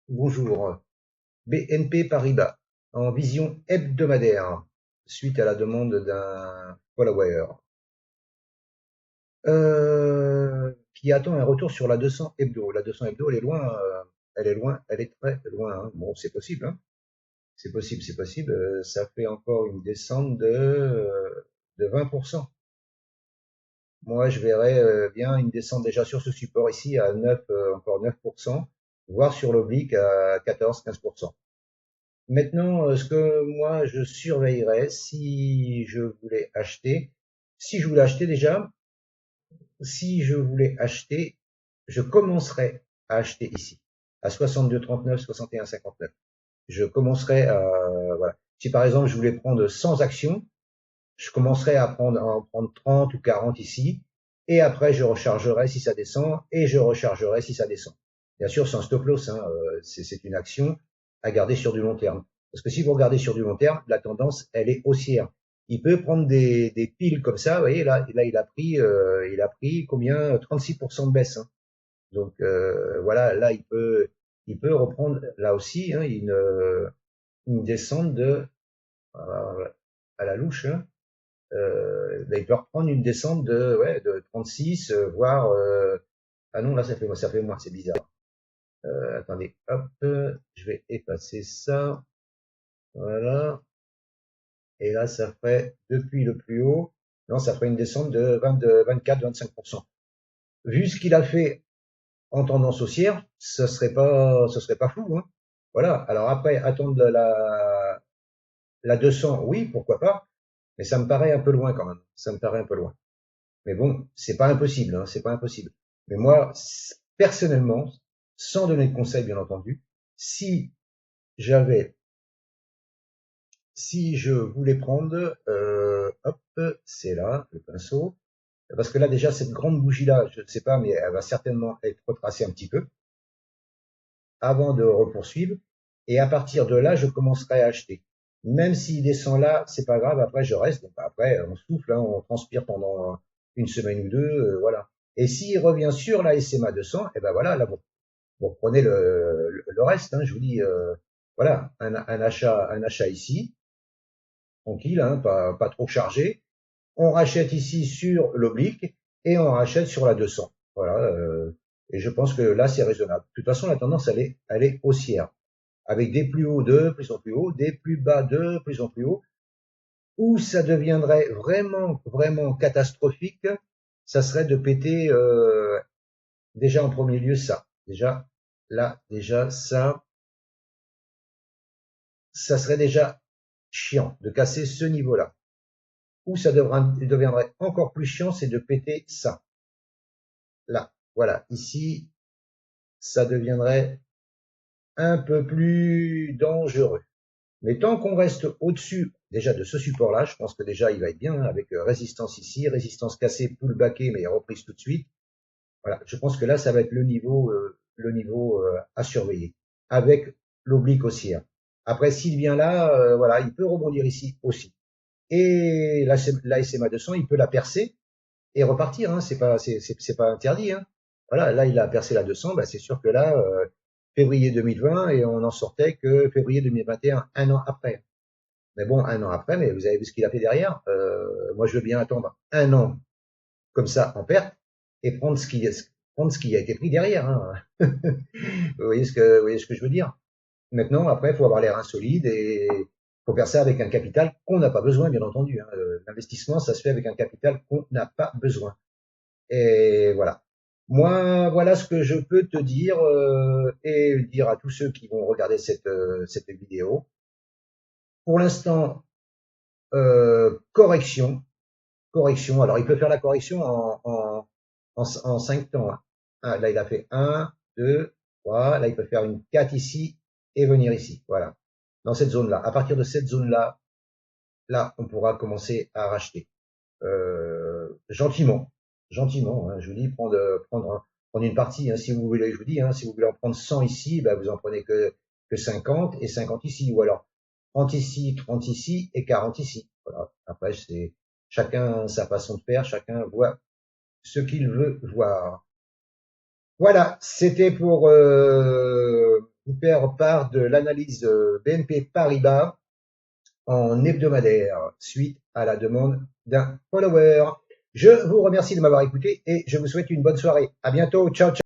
Bonjour. BNP Paribas, en vision hebdomadaire, suite à la demande d'un follower, qui attend un retour sur la 200 hebdo. La 200 hebdo, elle est loin, elle est très loin, hein. Bon, c'est possible, hein. C'est possible, c'est possible. Ça fait encore une descente de 20%. Moi, je verrais bien une descente déjà sur ce support ici à 9, encore 9%, voire sur l'oblique à 14-15%. Maintenant, ce que moi je surveillerais si je voulais acheter déjà, si je voulais acheter, je commencerais à acheter ici, à 62,39, 61,59. Je commencerais à, voilà. Si par exemple je voulais prendre 100 actions, je commencerais à en prendre 30 ou 40 ici, et après je rechargerai si ça descend, et je rechargerai si ça descend. Bien sûr, sans stop loss, hein, c'est une action à garder sur du long terme. Parce que si vous regardez sur du long terme, la tendance, elle est haussière. Il peut prendre des piles comme ça, vous voyez, là il a pris combien? 36% de baisse, hein. Donc voilà, là il peut reprendre là aussi, hein, une descente de, euh, à la louche, hein, là, il peut reprendre une descente de, ouais, de 36, voire, ah non, là, ça fait moins, c'est bizarre. Attendez, hop, je vais effacer ça. Voilà. Et là, ça ferait, depuis le plus haut, non, ça ferait une descente de 24, 25%. Vu ce qu'il a fait en tendance haussière, ce serait pas fou, hein. Voilà. Alors après, attendre la 200, oui, pourquoi pas. Mais ça me paraît un peu loin quand même. Ça me paraît un peu loin. Mais bon, c'est pas impossible, hein, c'est pas impossible. Mais moi, personnellement, sans donner de conseil, bien entendu, si j'avais, si je voulais prendre, hop, c'est là, le pinceau, parce que là, déjà, cette grande bougie-là, je ne sais pas, mais elle va certainement être retracée un petit peu avant de repoursuivre. Et à partir de là, je commencerai à acheter. Même s'il descend là, c'est pas grave, après je reste. Donc après, on souffle, hein, on transpire pendant une semaine ou deux, voilà. Et s'il revient sur la SMA 200, et ben voilà, là vous prenez le reste, hein, je vous dis, voilà, un achat ici, tranquille, hein, pas trop chargé. On rachète ici sur l'oblique et on rachète sur la 200. Voilà, et je pense que là c'est raisonnable. De toute façon, la tendance elle est haussière, avec des plus hauts de plus en plus haut, des plus bas de plus en plus haut. Où ça deviendrait vraiment, vraiment catastrophique, ça serait de péter déjà en premier lieu ça. Déjà, là, déjà, ça serait déjà chiant de casser ce niveau-là. Où ça deviendrait encore plus chiant, c'est de péter ça. Là, voilà, ici, ça deviendrait un peu plus dangereux. Mais tant qu'on reste au-dessus déjà de ce support-là, je pense que déjà il va être bien, hein, avec résistance ici, résistance cassée, pullbacké, mais reprise tout de suite. Voilà, je pense que là, ça va être le niveau à surveiller, avec l'oblique haussière. Après, s'il vient là, voilà, il peut rebondir ici aussi. Et la SMA 200, il peut la percer et repartir, hein, c'est pas interdit, hein. Voilà, là, il a percé la 200, bah, c'est sûr que là, février 2020, et on n'en sortait que février 2021, un an après. Mais bon, un an après, mais vous avez vu ce qu'il a fait derrière. Moi, je veux bien attendre un an comme ça en perte et prendre ce qui a été pris derrière, hein. Vous voyez ce que je veux dire? Maintenant, après, il faut avoir les reins solides et faut faire ça avec un capital qu'on n'a pas besoin, bien entendu, hein. L'investissement, ça se fait avec un capital qu'on n'a pas besoin. Et voilà. Moi, voilà ce que je peux te dire et dire à tous ceux qui vont regarder cette vidéo. Pour l'instant, correction, correction. Alors, il peut faire la correction en 5 temps, hein. Ah, là, il a fait un, 2, 3. Là, il peut faire une 4 ici et venir ici. Voilà. Dans cette zone-là. À partir de cette zone-là, là, on pourra commencer à racheter. Gentiment. Gentiment, hein. Je vous dis, prendre une partie, hein, si vous voulez, je vous dis, hein, si vous voulez en prendre 100 ici, bah, vous en prenez que 50 et 50 ici. Ou alors 30 ici et 40 ici. Voilà. Après, c'est chacun sa façon de faire, chacun voit ce qu'il veut voir. Voilà, c'était pour vous faire part de l'analyse BNP Paribas en hebdomadaire suite à la demande d'un follower. Je vous remercie de m'avoir écouté et je vous souhaite une bonne soirée. À bientôt. Ciao, ciao.